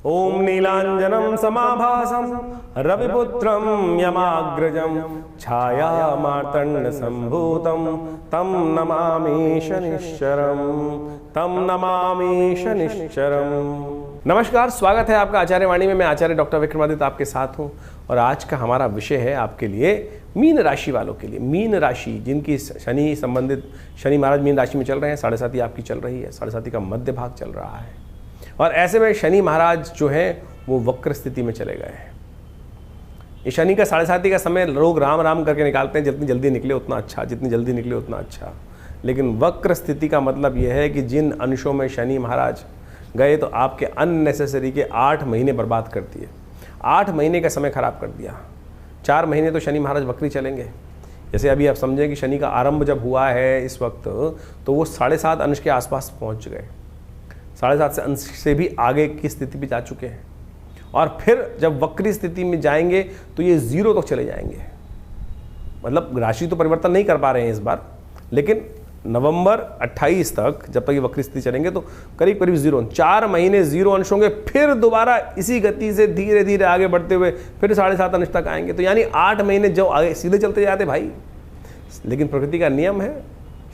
ओम नीलांजनम समाभासम रविपुत्रम यमाग्रजम छाया मार्तंड संभूतम तम नमामि शनिश्चरम नमस्कार, स्वागत है आपका आचार्य वाणी में। मैं आचार्य डॉक्टर विक्रमादित्य आपके साथ हूं और आज का हमारा विषय है आपके लिए मीन राशि वालों के लिए। मीन राशि जिनकी शनि संबंधित, शनि महाराज मीन राशि में चल रहे हैं, 7.5 आपकी चल रही है, 7.5 का मध्य भाग चल रहा है और ऐसे में शनि महाराज जो है वो वक्र स्थिति में चले गए हैं। ये शनि का 7.5 का समय लोग राम राम करके निकालते हैं, जितनी जल्दी निकले उतना अच्छा, जितनी जल्दी निकले उतना अच्छा। लेकिन वक्र स्थिति का मतलब यह है कि जिन अंशों में शनि महाराज गए तो आपके अननेसेसरी के 8 महीने बर्बाद कर दिए। 8 महीने का समय खराब कर दिया। 4 महीने तो शनि महाराज वक्री चलेंगे। जैसे अभी आप समझें कि शनि का आरंभ जब हुआ है इस वक्त, तो वो 7.5 अंश के आसपास पहुंच गए, 7.5 अंश से भी आगे की स्थिति भी जा चुके हैं। और फिर जब वक्री स्थिति में जाएंगे तो ये 0 तक चले जाएंगे। मतलब राशि तो परिवर्तन नहीं कर पा रहे हैं इस बार, लेकिन नवंबर 28 तक जब तक ये वक्री स्थिति चलेंगे तो करीब करीब 0, 4 महीने 0 अंश होंगे। फिर दोबारा इसी गति से धीरे धीरे आगे बढ़ते हुए फिर 7.5 अंश तक आएंगे। तो यानी 8 महीने जो आगे सीधे चलते जाते भाई। लेकिन प्रकृति का नियम है,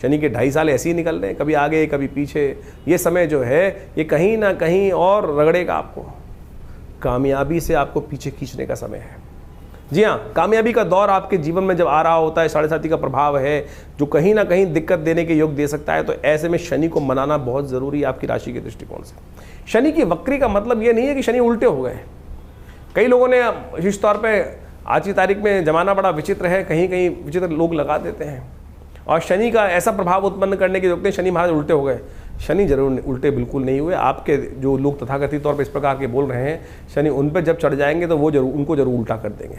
शनि के 2.5 साल ऐसे ही निकल रहे हैं, कभी आगे कभी पीछे। ये समय जो है ये कहीं ना कहीं और रगड़ेगा आपको, कामयाबी से आपको पीछे खींचने का समय है। जी हाँ, कामयाबी का दौर आपके जीवन में जब आ रहा होता है, 7.5 का प्रभाव है जो कहीं ना कहीं दिक्कत देने के योग दे सकता है। तो ऐसे में शनि को मनाना बहुत ज़रूरी है आपकी राशि के दृष्टिकोण से। शनि की वक्री का मतलब ये नहीं है कि शनि उल्टे हो गए। कई लोगों ने विशेष तौर पर आज की तारीख में जमाना बड़ा विचित्र है, कहीं कहीं विचित्र लोग लगा देते हैं और शनि का ऐसा प्रभाव उत्पन्न करने के देखते हैं शनि महाराज उल्टे हो गए। शनि जरूर उल्टे बिल्कुल नहीं हुए। आपके जो लोग तथाकथित तौर पर इस प्रकार के बोल रहे हैं, शनि उन पर जब चढ़ जाएंगे तो वो जरूर उनको जरूर उल्टा कर देंगे।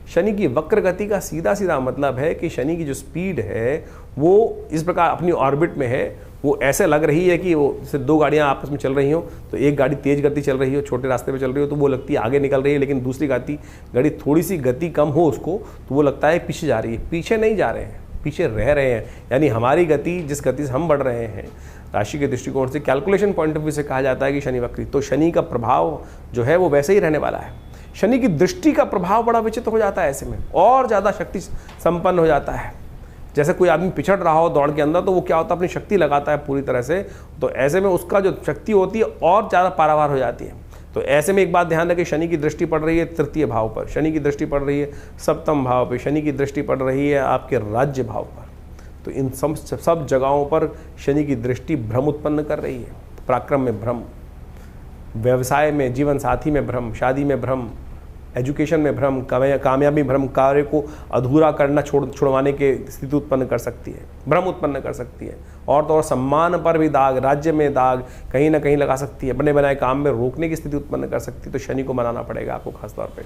शनि की वक्र गति का सीधा सीधा मतलब है कि शनि की जो स्पीड है वो इस प्रकार अपनी ऑर्बिट में है। वो ऐसे लग रही है कि वो जैसे 2 गाड़ियाँ आपस में चल रही हो, तो एक गाड़ी तेज गति चल रही हो, छोटे रास्ते पे चल रही हो तो वो लगती है आगे निकल रही है, लेकिन दूसरी गाड़ी थोड़ी सी गति कम हो उसको तो वो लगता है पीछे जा रही है। पीछे नहीं जा रहे हैं, पीछे रह रहे हैं। यानी हमारी गति, जिस गति से हम बढ़ रहे हैं राशि के दृष्टिकोण से, कैलकुलेशन पॉइंट ऑफ व्यू से कहा जाता है कि शनि वक्री। तो शनि का प्रभाव जो है वो वैसे ही रहने वाला है। शनि की दृष्टि का प्रभाव बड़ा विचित्र हो जाता है, ऐसे में और ज़्यादा शक्ति संपन्न हो जाता है। जैसे कोई आदमी पिछड़ रहा हो दौड़ के अंदर, तो वो क्या होता है अपनी शक्ति लगाता है पूरी तरह से, तो ऐसे में उसका जो शक्ति होती है और ज़्यादा पारावार हो जाती है। तो ऐसे में एक बात ध्यान रखें, शनि की दृष्टि पड़ रही है 3य भाव पर, शनि की दृष्टि पड़ रही है 7म भाव पर, शनि की दृष्टि पड़ रही है आपके राज्य भाव पर। तो इन सब जगहों पर शनि की दृष्टि भ्रम उत्पन्न कर रही है। पराक्रम में भ्रम, व्यवसाय में, जीवन साथी में भ्रम, शादी में भ्रम, एजुकेशन में भ्रम, कामयाबी भ्रम, कार्य को अधूरा करना छुड़वाने की स्थिति उत्पन्न कर सकती है, भ्रम उत्पन्न कर सकती है। और तो और सम्मान पर भी दाग, राज्य में दाग कहीं ना कहीं लगा सकती है, बने बनाए काम में रोकने की स्थिति उत्पन्न कर सकती है। तो शनि को मनाना पड़ेगा आपको खास तौर पे।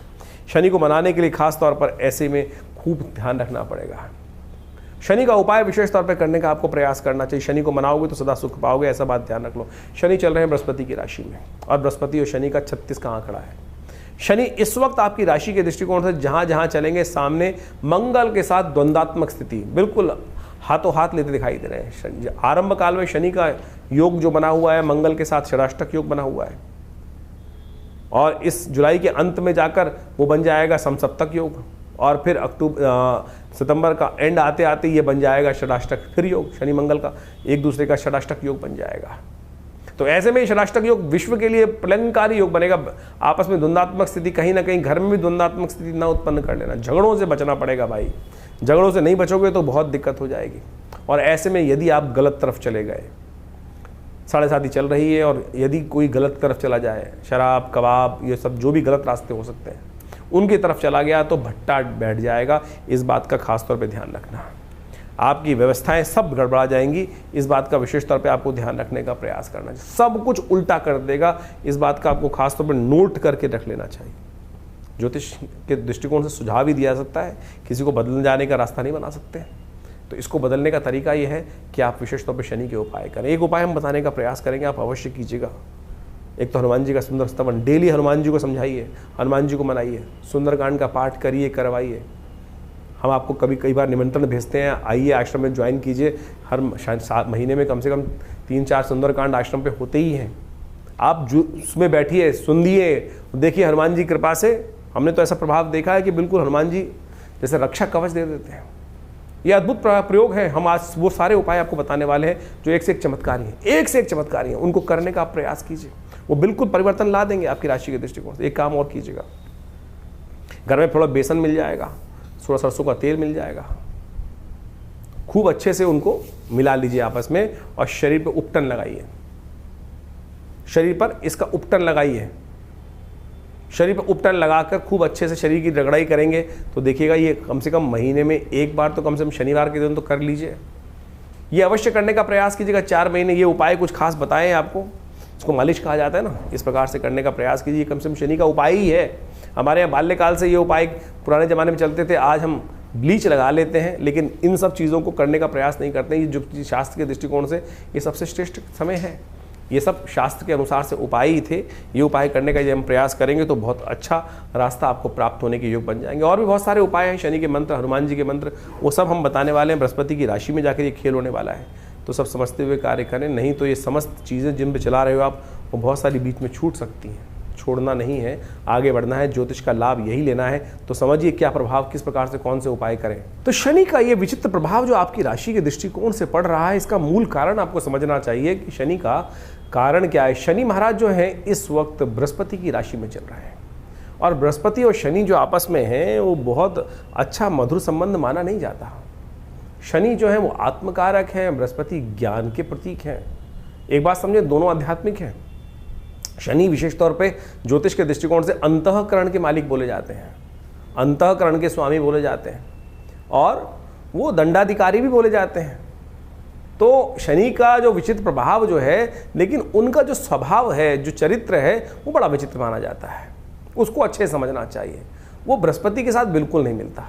शनि को मनाने के लिए खास तौर पर ऐसे में खूब ध्यान रखना पड़ेगा। शनि का उपाय विशेष तौर पर करने का आपको प्रयास करना चाहिए। शनि को मनाओगे तो सदा सुख पाओगे, ऐसा बात ध्यान रख लो। शनि चल रहे हैं बृहस्पति की राशि में और बृहस्पति और शनि का 36 का आंकड़ा है। शनि इस वक्त आपकी राशि के दृष्टिकोण से जहां जहां चलेंगे सामने मंगल के साथ द्वंद्वात्मक स्थिति बिल्कुल हाथों हाथ लेते दिखाई दे रहे हैं। आरंभ काल में शनि का योग जो बना हुआ है मंगल के साथ षडाष्टक योग बना हुआ है और इस जुलाई के अंत में जाकर वो बन जाएगा समसप्तक योग और फिर सितंबर का एंड आते आते ये बन जाएगा षडाष्टक फिर योग। शनि मंगल का एक दूसरे का षडाष्टक योग बन जाएगा। तो ऐसे में षडाष्टक योग विश्व के लिए प्रलंबकारी योग बनेगा। आपस में द्वंद्वात्मक स्थिति, कहीं ना कहीं घर में भी द्वंद्वात्मक स्थिति ना उत्पन्न कर लेना। झगड़ों से बचना पड़ेगा भाई, झगड़ों से नहीं बचोगे तो बहुत दिक्कत हो जाएगी। और ऐसे में यदि आप गलत तरफ चले गए, 7.5 चल रही है और यदि कोई गलत तरफ चला जाए, शराब कबाब ये सब जो भी गलत रास्ते हो सकते हैं उनकी तरफ चला गया तो भट्टा बैठ जाएगा। इस बात का खास तौर पे ध्यान रखना। आपकी व्यवस्थाएं सब गड़बड़ा जाएंगी, इस बात का विशेष तौर पे आपको ध्यान रखने का प्रयास करना चाहिए। सब कुछ उल्टा कर देगा, इस बात का आपको खास तौर पे नोट करके रख लेना चाहिए। ज्योतिष के दृष्टिकोण से सुझाव ही दिया सकता है, किसी को बदल जाने का रास्ता नहीं बना सकते। तो इसको बदलने का तरीका ये है कि आप विशेष तौर पर शनि के उपाय करें। एक उपाय हम बताने का प्रयास करेंगे, आप अवश्य कीजिएगा। एक तो हनुमान जी का सुंदर स्तवन, डेली हनुमान जी को समझाइए, हनुमान जी को मनाइए, सुंदरकांड का पाठ करिए, करवाइए। हम आपको कई बार निमंत्रण भेजते हैं, आइए आश्रम में ज्वाइन कीजिए। हर महीने में कम से कम 3-4 सुंदरकांड आश्रम पे होते ही हैं। आप जो उसमें बैठिए, सुनिए, देखिए हनुमान जी की कृपा से हमने तो ऐसा प्रभाव देखा है कि बिल्कुल हनुमान जी जैसे रक्षा कवच दे देते हैं। ये अद्भुत प्रयोग है। हम आज वो सारे उपाय आपको बताने वाले हैं जो एक से एक चमत्कारी हैं, एक से एक चमत्कारी हैं। उनको करने का आप प्रयास कीजिए, वो बिल्कुल परिवर्तन ला देंगे आपकी राशि के दृष्टिकोण से। एक काम और कीजिएगा, घर में थोड़ा बेसन मिल जाएगा, थोड़ा सरसों का तेल मिल जाएगा, खूब अच्छे से उनको मिला लीजिए आपस में और शरीर पर उपटन लगाइए। शरीर पर इसका उपटन लगाइए। शरीर पर उपटन लगाकर खूब अच्छे से शरीर की रगड़ाई करेंगे तो देखिएगा ये कम से कम महीने में एक बार तो कम से कम शनिवार के दिन तो कर लीजिए। ये अवश्य करने का प्रयास कीजिएगा। 4 महीने ये उपाय कुछ खास बताए हैं आपको, इसको मालिश कहा जाता है ना, इस प्रकार से करने का प्रयास कीजिए। कम से कम शनि का उपाय ही है। हमारे यहाँ बाल्यकाल से ये उपाय पुराने ज़माने में चलते थे। आज हम ब्लीच लगा लेते हैं, लेकिन इन सब चीज़ों को करने का प्रयास नहीं करते। ये जो शास्त्र के दृष्टिकोण से ये सबसे श्रेष्ठ समय है। ये सब शास्त्र के अनुसार से उपाय ही थे। ये उपाय करने का जब हम प्रयास करेंगे तो बहुत अच्छा रास्ता आपको प्राप्त होने के योग बन जाएंगे। और भी बहुत सारे उपाय हैं, शनि के मंत्र, हनुमान जी के मंत्र, वो सब हम बताने वाले हैं। बृहस्पति की राशि में जाकर ये खेल होने वाला है, तो सब समझते हुए कार्य करें, नहीं तो ये समस्त चीज़ें जिन पे चला रहे हो आप वो बहुत सारी बीच में छूट सकती हैं। छोड़ना नहीं है, आगे बढ़ना है, ज्योतिष का लाभ यही लेना है। तो समझिए क्या प्रभाव, किस प्रकार से कौन से उपाय करें। तो शनि का ये विचित्र प्रभाव जो आपकी राशि के दृष्टिकोण से पड़ रहा है, इसका मूल कारण आपको समझना चाहिए कि शनि का कारण क्या है। शनि महाराज जो है इस वक्त बृहस्पति की राशि में चल रहे हैं और बृहस्पति और शनि जो आपस में हैं वो बहुत अच्छा मधुर संबंध माना नहीं जाता। शनि जो है वो आत्मकारक हैं, बृहस्पति ज्ञान के प्रतीक हैं। एक बात समझे, दोनों आध्यात्मिक हैं। शनि विशेष तौर पे ज्योतिष के दृष्टिकोण से अंतःकरण के मालिक बोले जाते हैं, अंतःकरण के स्वामी बोले जाते हैं और वो दंडाधिकारी भी बोले जाते हैं। तो शनि का जो विचित्र प्रभाव जो है, लेकिन उनका जो स्वभाव है, जो चरित्र है, वो बड़ा विचित्र माना जाता है। उसको अच्छे से समझना चाहिए। वो बृहस्पति के साथ बिल्कुल नहीं मिलता।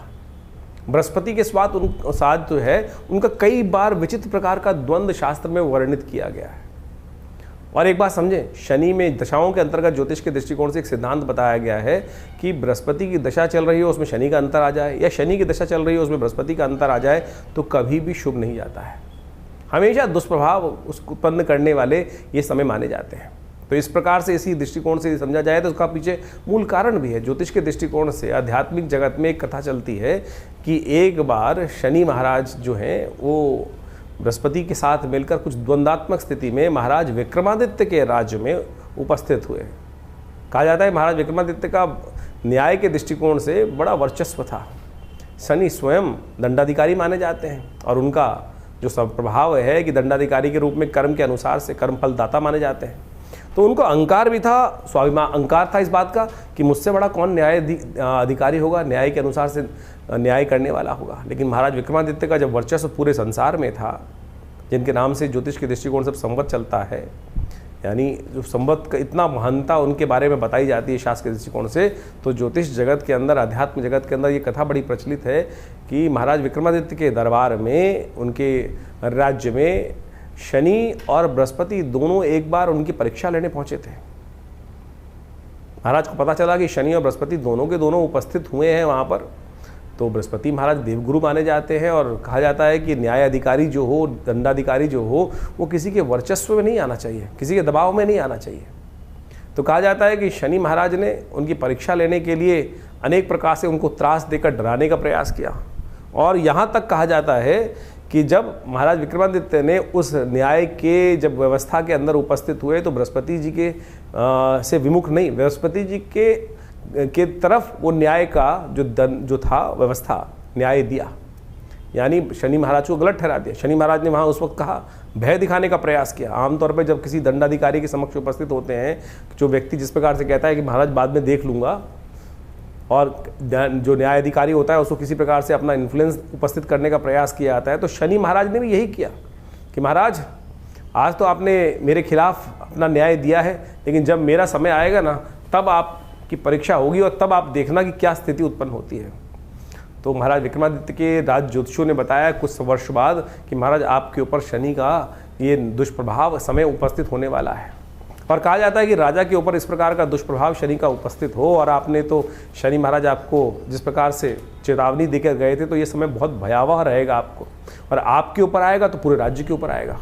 बृहस्पति के साथ जो है उनका कई बार विचित्र प्रकार का द्वंद्व शास्त्र में वर्णित किया गया है। और एक बात समझें, शनि में दशाओं के अंतर्गत ज्योतिष के दृष्टिकोण से एक सिद्धांत बताया गया है कि बृहस्पति की दशा चल रही हो उसमें शनि का अंतर आ जाए, या शनि की दशा चल रही हो उसमें बृहस्पति का अंतर आ जाए तो कभी भी शुभ नहीं जाता है। हमेशा दुष्प्रभाव उसको उत्पन्न करने वाले ये समय माने जाते हैं। तो इस प्रकार से इसी दृष्टिकोण से समझा जाए तो उसका पीछे मूल कारण भी है। ज्योतिष के दृष्टिकोण से आध्यात्मिक जगत में एक कथा चलती है कि एक बार शनि महाराज जो हैं वो बृहस्पति के साथ मिलकर कुछ द्वंद्वात्मक स्थिति में महाराज विक्रमादित्य के राज्य में उपस्थित हुए। कहा जाता है महाराज विक्रमादित्य का न्याय के दृष्टिकोण से बड़ा वर्चस्व था। शनि स्वयं दंडाधिकारी माने जाते हैं और उनका जो सब प्रभाव है कि दंडाधिकारी के रूप में कर्म के अनुसार से कर्म फलदाता माने जाते हैं। तो उनको अहंकार भी था, स्वाभिमान, अहंकार था इस बात का कि मुझसे बड़ा कौन न्याय अधिकारी होगा, न्याय के अनुसार से न्याय करने वाला होगा। लेकिन महाराज विक्रमादित्य का जब वर्चस्व पूरे संसार में था, जिनके नाम से ज्योतिष के दृष्टिकोण से संवत चलता है, यानी जो संवत का इतना महानता उनके बारे में बताई जाती है शास्त्र के दृष्टिकोण से, तो ज्योतिष जगत के अंदर, अध्यात्म जगत के अंदर ये कथा बड़ी प्रचलित है कि महाराज विक्रमादित्य के दरबार में, उनके राज्य में शनि और बृहस्पति दोनों एक बार उनकी परीक्षा लेने पहुंचे थे। महाराज को पता चला कि शनि और बृहस्पति दोनों के दोनों उपस्थित हुए हैं वहाँ पर। तो बृहस्पति महाराज देवगुरु माने जाते हैं और कहा जाता है कि न्याय अधिकारी जो हो, दंडाधिकारी जो हो, वो किसी के वर्चस्व में नहीं आना चाहिए, किसी के दबाव में नहीं आना चाहिए। तो कहा जाता है कि शनि महाराज ने उनकी परीक्षा लेने के लिए अनेक प्रकार से उनको त्रास देकर डराने का प्रयास किया। और यहाँ तक कहा जाता है कि जब महाराज विक्रमादित्य ने उस न्याय के जब व्यवस्था के अंदर उपस्थित हुए तो बृहस्पति जी के से विमुख नहीं, बृहस्पति जी के तरफ वो न्याय का जो था व्यवस्था न्याय दिया, यानी शनि महाराज को गलत ठहरा दिया। शनि महाराज ने वहाँ उस वक्त कहा, भय दिखाने का प्रयास किया। आमतौर पर जब किसी दंडाधिकारी के समक्ष उपस्थित होते हैं, जो व्यक्ति जिस प्रकार से कहता है कि महाराज बाद में देख लूँगा, और जो न्यायाधिकारी होता है उसको किसी प्रकार से अपना इन्फ्लुएंस उपस्थित करने का प्रयास किया जाता है, तो शनि महाराज ने भी यही किया कि महाराज आज तो आपने मेरे खिलाफ अपना न्याय दिया है, लेकिन जब मेरा समय आएगा ना तब आपकी परीक्षा होगी और तब आप देखना कि क्या स्थिति उत्पन्न होती है। तो महाराज विक्रमादित्य के राज ज्योतिषियों ने बताया कुछ वर्ष बाद कि महाराज आपके ऊपर शनि का ये दुष्प्रभाव समय उपस्थित होने वाला है। और कहा जाता है कि राजा के ऊपर इस प्रकार का दुष्प्रभाव शनि का उपस्थित हो और आपने तो शनि महाराज आपको जिस प्रकार से चेतावनी देकर गए थे, तो ये समय बहुत भयावह रहेगा आपको, और आपके ऊपर आएगा तो पूरे राज्य के ऊपर आएगा।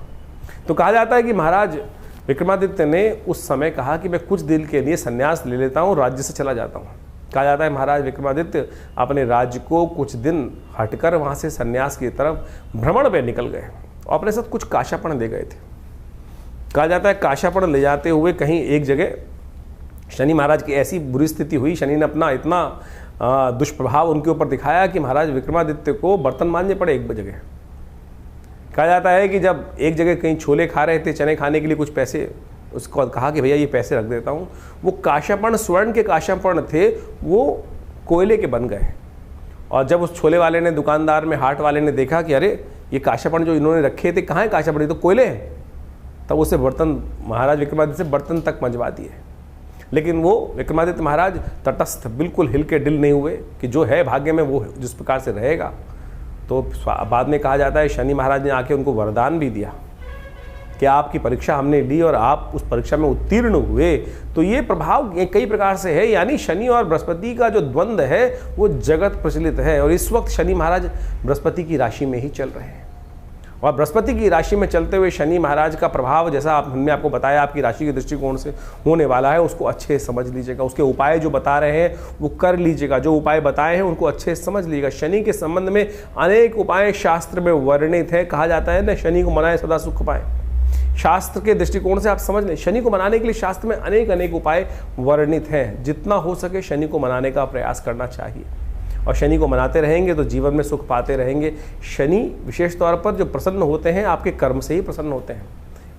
तो कहा जाता है कि महाराज विक्रमादित्य ने उस समय कहा कि मैं कुछ दिन के लिए संन्यास ले लेता हूँ, राज्य से चला जाता हूँ। कहा जाता है महाराज विक्रमादित्य अपने राज्य को कुछ दिन हटकर वहाँ से संन्यास की तरफ भ्रमण पे निकल गए और अपने साथ कुछ काशापण ले गए थे। कहा जाता है काशापण ले जाते हुए कहीं एक जगह शनि महाराज की ऐसी बुरी स्थिति हुई, शनि ने अपना इतना दुष्प्रभाव उनके ऊपर दिखाया कि महाराज विक्रमादित्य को बर्तन मांजने पड़े एक जगह। कहा जाता है कि जब एक जगह कहीं छोले खा रहे थे, चने खाने के लिए कुछ पैसे, उसको कहा कि भैया ये पैसे रख देता हूँ, वो काशापण स्वर्ण के काशापण थे, वो कोयले के बन गए। और जब उस छोले वाले ने, दुकानदार में हाट वाले ने देखा कि अरे ये काशापण जो इन्होंने रखे थे कहाँ है काशापण, ये तो कोयले हैं, तब उसे बर्तन, महाराज विक्रमादित्य से बर्तन तक मंजवा दिए। लेकिन वो विक्रमादित्य महाराज तटस्थ, बिल्कुल हिल के डिल नहीं हुए कि जो है भाग्य में वो जिस प्रकार से रहेगा। तो बाद में कहा जाता है शनि महाराज ने आके उनको वरदान भी दिया कि आपकी परीक्षा हमने ली और आप उस परीक्षा में उत्तीर्ण हुए। तो ये प्रभाव कई प्रकार से है, यानी शनि और बृहस्पति का जो द्वंद्व है वो जगत प्रचलित है। और इस वक्त शनि महाराज बृहस्पति की राशि में ही चल रहे हैं, और बृहस्पति की राशि में चलते हुए शनि महाराज का प्रभाव, जैसा हमने आपको बताया आपकी राशि के दृष्टिकोण से होने वाला है, उसको अच्छे से समझ लीजिएगा। उसके उपाय जो बता रहे हैं वो कर लीजिएगा, जो उपाय बताए हैं उनको अच्छे से समझ लीजिएगा। शनि के संबंध में अनेक उपाय शास्त्र में वर्णित है। कहा जाता है ना, शनि को मनाए सदा सुख पाए। शास्त्र के दृष्टिकोण से आप समझ लें, शनि को मनाने के लिए शास्त्र में अनेक उपाय वर्णित हैं। जितना हो सके शनि को मनाने का प्रयास करना चाहिए, और शनि को मनाते रहेंगे तो जीवन में सुख पाते रहेंगे। शनि विशेष तौर पर जो प्रसन्न होते हैं आपके कर्म से ही प्रसन्न होते हैं।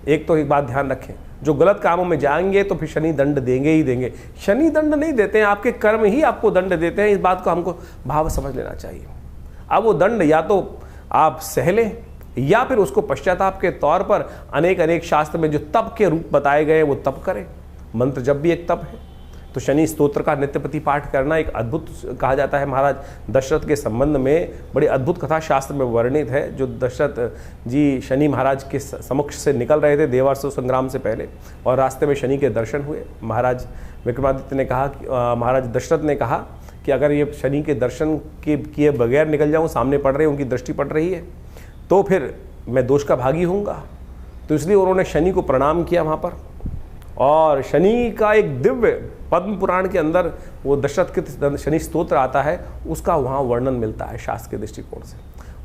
एक तो एक बात ध्यान रखें, जो गलत कामों में जाएंगे तो फिर शनि दंड देंगे ही देंगे। शनि दंड नहीं देते हैं, आपके कर्म ही आपको दंड देते हैं। इस बात को हमको भाव समझ लेना चाहिए। अब वो दंड या तो आप सह लें या फिर उसको पश्चाताप के तौर पर अनेक शास्त्र में जो तप के रूप बताए गए वो तप करें। मंत्र जब भी एक तप है। तो शनि स्तोत्र का नित्यप्रति पाठ करना एक अद्भुत, कहा जाता है महाराज दशरथ के संबंध में बड़ी अद्भुत कथा शास्त्र में वर्णित है। जो दशरथ जी शनि महाराज के समक्ष से निकल रहे थे देवासुर संग्राम से पहले, और रास्ते में शनि के दर्शन हुए। महाराज विक्रमादित्य ने कहा, महाराज दशरथ ने कहा कि अगर ये शनि के दर्शन के किए बगैर निकल जाऊँ, सामने पड़ रहे हैं, उनकी दृष्टि पड़ रही है, तो फिर मैं दोष का भागी होऊंगा। तो इसलिए उन्होंने शनि को प्रणाम किया वहाँ पर। और शनि का एक दिव्य पद्म पुराण के अंदर वो दशरथ कृत शनि स्तोत्र आता है, उसका वहाँ वर्णन मिलता है शास्त्र के दृष्टिकोण से।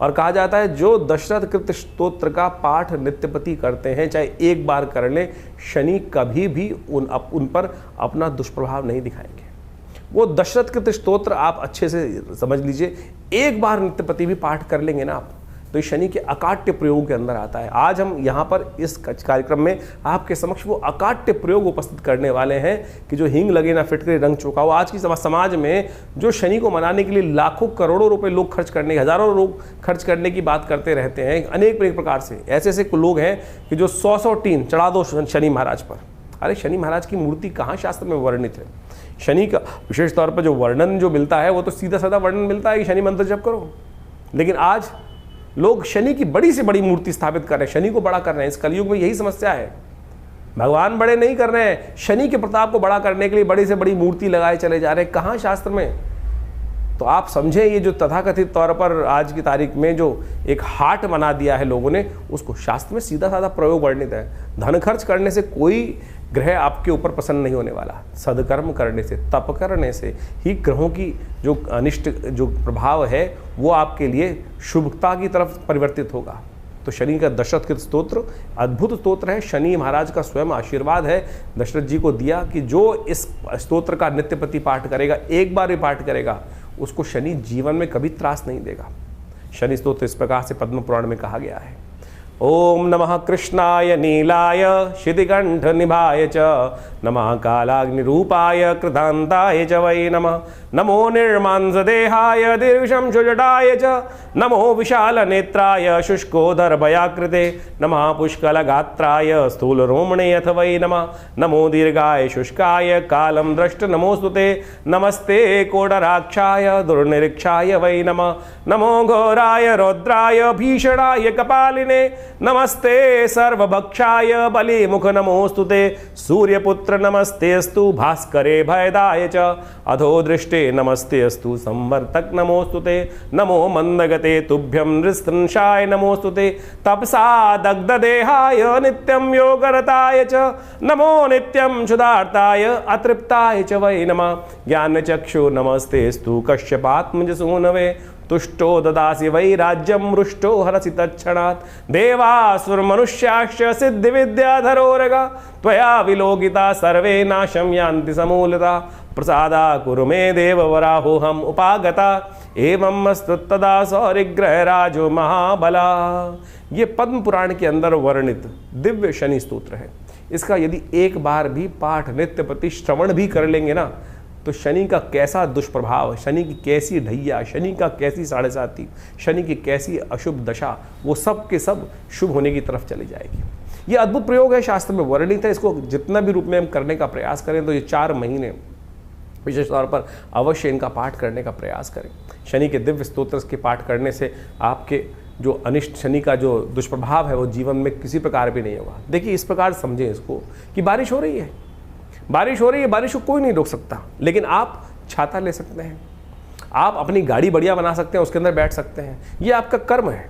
और कहा जाता है जो दशरथ कृत स्तोत्र का पाठ नित्यपति करते हैं, चाहे एक बार कर लें, शनि कभी भी उन पर अपना दुष्प्रभाव नहीं दिखाएंगे। वो दशरथ कृत स्तोत्र आप अच्छे से समझ लीजिए, एक बार नित्यपति भी पाठ कर लेंगे ना आप, तो शनि के अकाट्य प्रयोग के अंदर आता है। आज हम यहाँ पर इस कार्यक्रम में आपके समक्ष वो अकाट्य प्रयोग उपस्थित करने वाले हैं कि जो हींग लगे ना फिटकरी रंग चुकाओ। आज की समाज में जो शनि को मनाने के लिए लाखों करोड़ों रुपए लोग खर्च करने, हजारों लोग खर्च करने की बात करते रहते हैं, अनेक प्रकार से ऐसे लोग हैं कि जो 100 टीन चढ़ा दो शनि महाराज पर। अरे शनि महाराज की मूर्ति कहाँ शास्त्र में वर्णित है? शनि का विशेष तौर पर जो वर्णन जो मिलता है वो तो सीधा साधा वर्णन मिलता है कि शनि मंत्र जप करो। लेकिन आज लोग शनि की बड़ी से बड़ी मूर्ति स्थापित कर रहे हैं, शनि को बड़ा कर रहे हैं। इस कलयुग में यही समस्या है, भगवान बड़े नहीं कर रहे हैं, शनि के प्रताप को बड़ा करने के लिए बड़ी से बड़ी मूर्ति लगाए चले जा रहे हैं। कहाँ शास्त्र में? तो आप समझें, ये जो तथाकथित तौर पर आज की तारीख में जो एक हाट बना दिया है लोगों ने, उसको शास्त्र में सीधा साधा प्रयोग वर्णित है। धन खर्च करने से कोई ग्रह आपके ऊपर प्रसन्न नहीं होने वाला। सदकर्म करने से, तप करने से ही ग्रहों की जो अनिष्ट जो प्रभाव है वो आपके लिए शुभता की तरफ परिवर्तित होगा। तो शनि का दशरथ कृत स्तोत्र अद्भुत स्तोत्र है। शनि महाराज का स्वयं आशीर्वाद है दशरथ जी को दिया कि जो इस स्तोत्र का नित्यप्रति पाठ करेगा, एक बार भी पाठ करेगा, उसको शनि जीवन में कभी त्रास नहीं देगा। शनि स्तोत्र इस प्रकार से पद्म पुराण में कहा गया है। ओम नमः कृष्णाय नीलाय शितिकंठ निभाय च, नमः कालाग्निरूपाय कृतांताय च वै नमः। नमो निर्मांसदेहाय दीर्घशंशुजटाय च, नमो विशालनेत्राय शुष्कोदरभयाकृते, नमः पुष्कलगात्राय स्थूलरोमणे अथ वै नमः। नमो दीर्घाय शुष्काय कालं द्रष्ट नमोस्तुते, नमस्ते कोडराक्षाय दुर्निरीक्षाय वै नमः। नमो घोराय रौद्राय भीषणाय कपालिने, नमस्ते सर्वभक्षाय बलिमुख नमोस्तुते सूर्यपुत्र नमस्तेस्तु भास्करे भयदाय च अधो दृष्टे नमस्तेस्तु संवर्तक नमोस्तुते नमो मंदगते तुभ्यं नृशंसाय नमोस्तुते तपसा दग्धदेहाय नित्यं योगरताय च नमो नित्यं क्षुधार्ताय अतृप्ताय च वै नमः ज्ञानचक्षु नमस्तेस्तु कश्यपात्मजसूनवे तुष्टो ददासि वै राज्यं रुष्टो हरसि तत्क्षणात् देवासुरमनुष्याश्च सिद्धिविद्याधरोरगा त्वया विलोकिता सर्वे नाशं यान्ति समूलता प्रसादा कुरु मे देववराहोऽहम् उपागता एवं स्तुतदा सौरिग्रह राजो महाबला। ये पद्म पुराण के अंदर वर्णित दिव्य शनि स्तोत्र है। इसका यदि एक बार भी पाठ नित्य प्रति श्रवण भी कर लेंगे ना, तो शनि का कैसा दुष्प्रभाव, शनि की कैसी ढैया, शनि का कैसी साढ़े साती, शनि की कैसी अशुभ दशा, वो सब के सब शुभ होने की तरफ चली जाएगी। ये अद्भुत प्रयोग है, शास्त्र में वर्णित है। इसको जितना भी रूप में हम करने का प्रयास करें तो ये 4 महीने विशेष तौर पर अवश्य इनका पाठ करने का प्रयास करें। शनि के दिव्य स्तोत्र के पाठ करने से आपके जो अनिष्ट शनि का जो दुष्प्रभाव है वो जीवन में किसी प्रकार भी नहीं होगा। देखिए, इस प्रकार समझें इसको कि बारिश हो रही है, बारिश हो रही है, बारिश को कोई नहीं रोक सकता, लेकिन आप छाता ले सकते हैं, आप अपनी गाड़ी बढ़िया बना सकते हैं, उसके अंदर बैठ सकते हैं। ये आपका कर्म है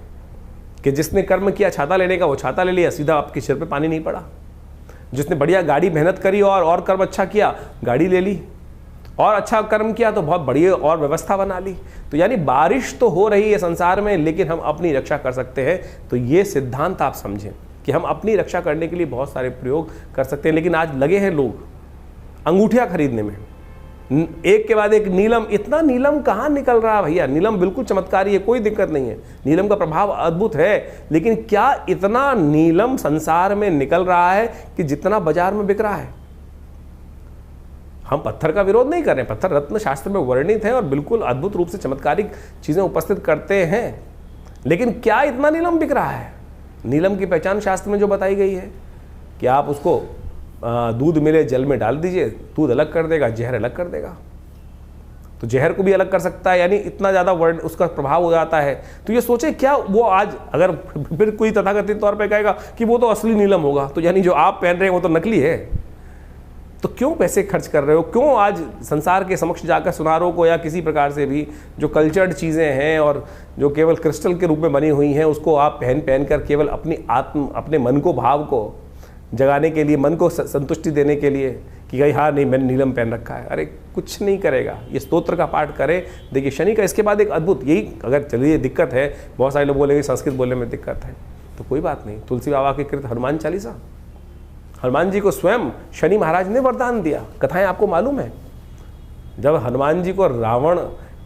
कि जिसने कर्म किया छाता लेने का वो छाता ले लिया, सीधा आपके सिर पे पानी नहीं पड़ा। जिसने बढ़िया गाड़ी मेहनत करी और कर्म अच्छा किया, गाड़ी ले ली, और अच्छा कर्म किया तो बहुत बढ़िया और व्यवस्था बना ली। तो यानी बारिश तो हो रही है संसार में, लेकिन हम अपनी रक्षा कर सकते हैं। तो ये सिद्धांत आप समझें कि हम अपनी रक्षा करने के लिए बहुत सारे प्रयोग कर सकते हैं। लेकिन आज लगे हैं लोग अंगूठियां खरीदने में, एक के बाद एक नीलम। इतना नीलम कहाँ निकल रहा है भैया? नीलम बिल्कुल चमत्कारी है, कोई दिक्कत नहीं है, नीलम का प्रभाव अद्भुत है। लेकिन क्या इतना नीलम संसार में निकल रहा है कि जितना बाजार में बिक रहा है? हम पत्थर का विरोध नहीं कर रहे हैं, पत्थर रत्न शास्त्र में वर्णित है और बिल्कुल अद्भुत रूप से चमत्कारिक चीजें उपस्थित करते हैं। लेकिन क्या इतना नीलम बिक रहा है? नीलम की पहचान शास्त्र में जो बताई गई है कि आप उसको दूध मिले जल में डाल दीजिए, दूध अलग कर देगा, जहर अलग कर देगा। तो जहर को भी अलग कर सकता है, यानी इतना ज़्यादा वर्ण उसका प्रभाव हो जाता है। तो ये सोचे क्या वो आज अगर फिर कोई तथाकथित तौर पे कहेगा कि वो तो असली नीलम होगा, तो यानी जो आप पहन रहे हैं वो तो नकली है। तो क्यों पैसे खर्च कर रहे हो? क्यों आज संसार के समक्ष जाकर सुनारों को या किसी प्रकार से भी जो कल्चर्ड चीज़ें हैं और जो केवल क्रिस्टल के रूप में बनी हुई हैं उसको आप पहन कर केवल अपने मन को, भाव को जगाने के लिए, मन को संतुष्टि देने के लिए कि भाई हाँ नहीं मैंने नीलम पहन रखा है? अरे कुछ नहीं करेगा। ये स्तोत्र का पाठ करें। देखिए शनि का इसके बाद एक अद्भुत, यही अगर चलिए दिक्कत है, बहुत सारे लोग बोलेंगे संस्कृत बोलने में दिक्कत है, तो कोई बात नहीं। तुलसी बाबा के कृत हनुमान चालीसा, हनुमान जी को स्वयं शनि महाराज ने वरदान दिया। कथाएं आपको मालूम है, जब हनुमान जी को रावण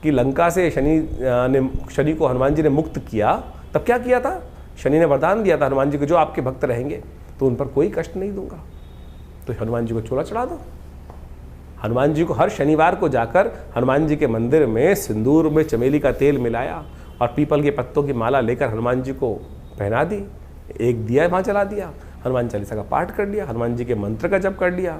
की लंका से शनि को हनुमान जी ने मुक्त किया, तब क्या किया था? शनि ने वरदान दिया था हनुमान जी को, जो आपके भक्त रहेंगे तो उन पर कोई कष्ट नहीं दूंगा। तो हनुमान जी को चोला चढ़ा दो। हनुमान जी को हर शनिवार को जाकर हनुमान जी के मंदिर में सिंदूर में चमेली का तेल मिलाया और पीपल के पत्तों की माला लेकर हनुमान जी को पहना दी, एक दिया वहाँ जला दिया, हनुमान चालीसा का पाठ कर लिया, हनुमान जी के मंत्र का जप कर लिया।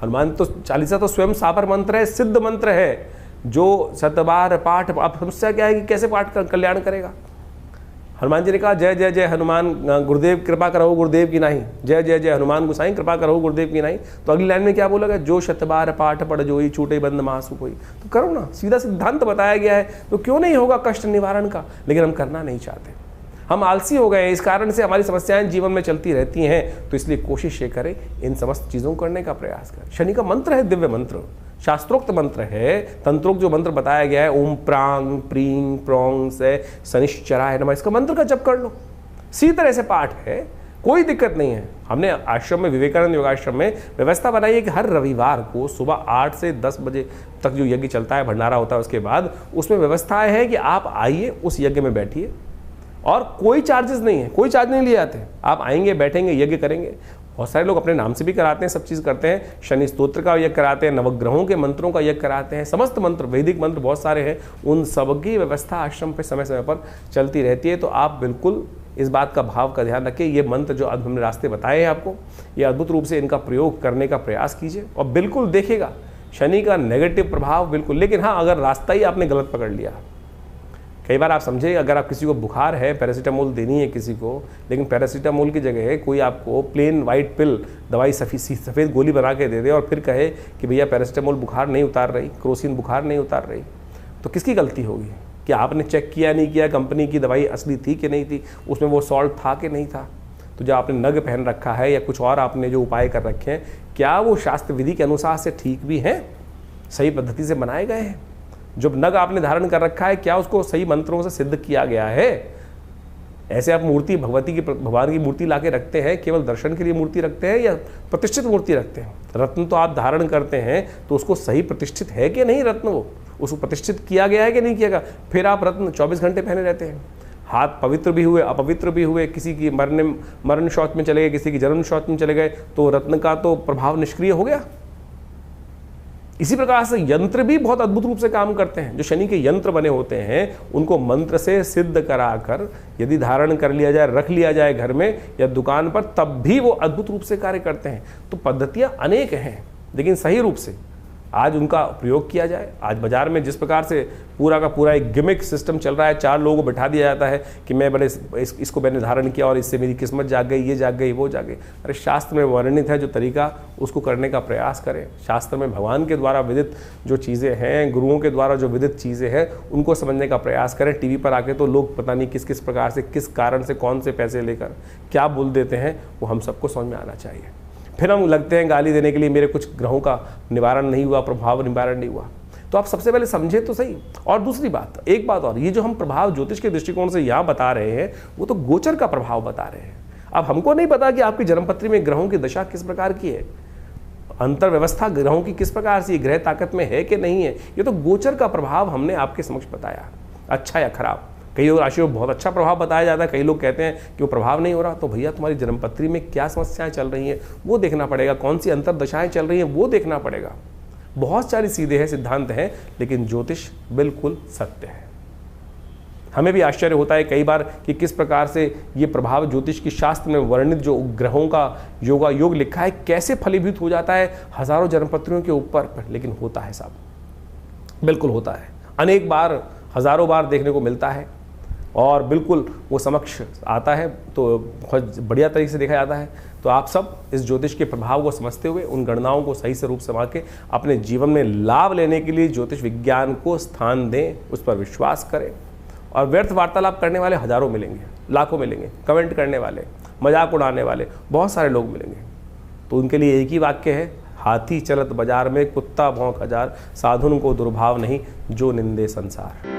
हनुमान तो चालीसा तो स्वयं सापर मंत्र है, सिद्ध मंत्र है, जो 7 बार पाठ। अब समस्या क्या है कि कैसे पाठ कर कल्याण करेगा? हनुमान जी ने कहा जय जय जय हनुमान गुरुदेव कृपा करो गुरुदेव की नहीं, जय जय जय हनुमान गोसाई कृपा करो गुरुदेव की नहीं। तो अगली लाइन में क्या बोला? जो 7 बार पाठ पढ़ जोई छूटे बंद महासु कोई। तो करो ना, सीधा सिद्धांत बताया गया है, तो क्यों नहीं होगा कष्ट निवारण का? लेकिन हम करना नहीं चाहते, हम आलसी हो गए, इस कारण से हमारी समस्याएं जीवन में चलती रहती हैं। तो इसलिए कोशिश ये करें इन समस्त चीज़ों को करने का प्रयास करें। शनि का मंत्र है दिव्य मंत्र, शास्त्रोक्त मंत्र है, तंत्रोक्त जो मंत्र बताया गया है, ओम प्रांग प्रींग प्रोंग से शनिश्चराय नमः, इसका मंत्र का जप कर लो। इसी तरह से पाठ है, कोई दिक्कत नहीं है। हमने आश्रम में, विवेकानंद योगाश्रम में व्यवस्था बनाई है कि हर रविवार को सुबह 8 से 10 बजे तक जो यज्ञ चलता है, भंडारा होता है, उसके बाद उसमें व्यवस्थाएं है कि आप आइए, उस यज्ञ में बैठिए और कोई चार्जेस नहीं है, कोई चार्ज नहीं लिए जाते। आप आएंगे, बैठेंगे, यज्ञ करेंगे। बहुत सारे लोग अपने नाम से भी कराते हैं, सब चीज़ करते हैं। शनि स्तोत्र का यज्ञ कराते हैं, नवग्रहों के मंत्रों का यज्ञ कराते हैं, समस्त मंत्र, वैदिक मंत्र बहुत सारे हैं, उन सबकी व्यवस्था आश्रम पे समय समय पर चलती रहती है। तो आप बिल्कुल इस बात का भाव का ध्यान रखिए। ये मंत्र जो अब हमने रास्ते बताए हैं आपको, ये अद्भुत रूप से इनका प्रयोग करने का प्रयास कीजिए और बिल्कुल देखिएगा शनि का नेगेटिव प्रभाव बिल्कुल। लेकिन हाँ, अगर रास्ता ही आपने गलत पकड़ लिया, कई बार आप समझे, अगर आप किसी को बुखार है, पैरासीटामोल देनी है किसी को, लेकिन पैरासीटामोल की जगह कोई आपको प्लेन वाइट पिल दवाई सफ़ेद गोली बना के दे दे और फिर कहे कि भैया पैरासीटामोल बुखार नहीं उतार रही, क्रोसिन बुखार नहीं उतार रही, तो किसकी गलती होगी? कि आपने चेक किया नहीं किया कंपनी की दवाई असली थी कि नहीं थी, उसमें वो सॉल्ट था कि नहीं था? तो जो आपने नग पहन रखा है या कुछ और आपने जो उपाय कर रखे हैं, क्या वो शास्त्र विधि के अनुसार से ठीक भी हैं, सही पद्धति से बनाए गए हैं? जो नग आपने धारण कर रखा है, क्या उसको सही मंत्रों से सिद्ध किया गया है? ऐसे आप मूर्ति भगवान की मूर्ति लाके रखते हैं, केवल दर्शन के लिए मूर्ति रखते हैं या प्रतिष्ठित मूर्ति रखते हैं? रत्न तो आप धारण करते हैं तो उसको सही प्रतिष्ठित है कि नहीं रत्न, वो उसको प्रतिष्ठित किया गया है कि नहीं किया गया? फिर आप रत्न 24 घंटे पहने रहते हैं। हाथ पवित्र भी हुए अपवित्र भी हुए, किसी की मरण शौच में चले गए, किसी की जन्म शौच में चले गए, तो रत्न का तो प्रभाव निष्क्रिय हो गया। इसी प्रकार से यंत्र भी बहुत अद्भुत रूप से काम करते हैं। जो शनि के यंत्र बने होते हैं, उनको मंत्र से सिद्ध कराकर यदि धारण कर लिया जाए, रख लिया जाए घर में या दुकान पर, तब भी वो अद्भुत रूप से कार्य करते हैं। तो पद्धतियां अनेक हैं, लेकिन सही रूप से आज उनका प्रयोग किया जाए। आज बाजार में जिस प्रकार से पूरा का पूरा एक गिमिक सिस्टम चल रहा है, 4 लोगों को बैठा दिया जाता है कि मैं इसको मैंने धारण किया और इससे मेरी किस्मत जाग गई, ये जाग गई, वो जाग गई। अरे शास्त्र में वर्णित है जो तरीका, उसको करने का प्रयास करें। शास्त्र में भगवान के द्वारा विदित जो चीज़ें हैं, गुरुओं के द्वारा जो विदित चीज़ें हैं, उनको समझने का प्रयास करें। टीवी पर आके तो लोग पता नहीं किस किस प्रकार से, किस कारण से, कौन से पैसे लेकर क्या बोल देते हैं, वो हम सबको समझ में आना चाहिए। फिर हम लगते हैं गाली देने के लिए, मेरे कुछ ग्रहों का निवारण नहीं हुआ, प्रभाव निवारण नहीं हुआ। तो आप सबसे पहले समझे तो सही। और दूसरी बात, एक बात और, ये जो हम प्रभाव ज्योतिष के दृष्टिकोण से यहाँ बता रहे हैं, वो तो गोचर का प्रभाव बता रहे हैं। अब हमको नहीं पता कि आपकी जन्मपत्री में ग्रहों की दशा किस प्रकार की है, अंतर व्यवस्था ग्रहों की किस प्रकार से, ग्रह ताकत में है कि नहीं है। ये तो गोचर का प्रभाव हमने आपके समक्ष बताया, अच्छा या खराब। कई राशियों में बहुत अच्छा प्रभाव बताया जाता है, कई लोग कहते हैं कि वो प्रभाव नहीं हो रहा। तो भैया तुम्हारी जन्मपत्री में क्या समस्याएं चल रही हैं वो देखना पड़ेगा, कौन सी अंतर दशाएं चल रही हैं वो देखना पड़ेगा। बहुत सारी सीधे हैं, सिद्धांत हैं, लेकिन ज्योतिष बिल्कुल सत्य है। हमें भी आश्चर्य होता है कई बार कि किस प्रकार से ये प्रभाव ज्योतिष की शास्त्र में वर्णित जो ग्रहों का योगा योग लिखा है, कैसे फलीभूत हो जाता है हजारों जन्मपत्रियों के ऊपर। लेकिन होता है साहब, बिल्कुल होता है, अनेक बार, हजारों बार देखने को मिलता है और बिल्कुल वो समक्ष आता है, तो बहुत बढ़िया तरीके से देखा जाता है। तो आप सब इस ज्योतिष के प्रभाव को समझते हुए उन गणनाओं को सही से रूप से समझ के अपने जीवन में लाभ लेने के लिए ज्योतिष विज्ञान को स्थान दें, उस पर विश्वास करें। और व्यर्थ वार्तालाप करने वाले हजारों मिलेंगे, लाखों मिलेंगे, कमेंट करने वाले, मजाक उड़ाने वाले बहुत सारे लोग मिलेंगे। तो उनके लिए एक ही वाक्य है, हाथी चलत बाजार में कुत्ता भौंक हजार, साधुन को दुर्भाव नहीं जो निंदे संसार।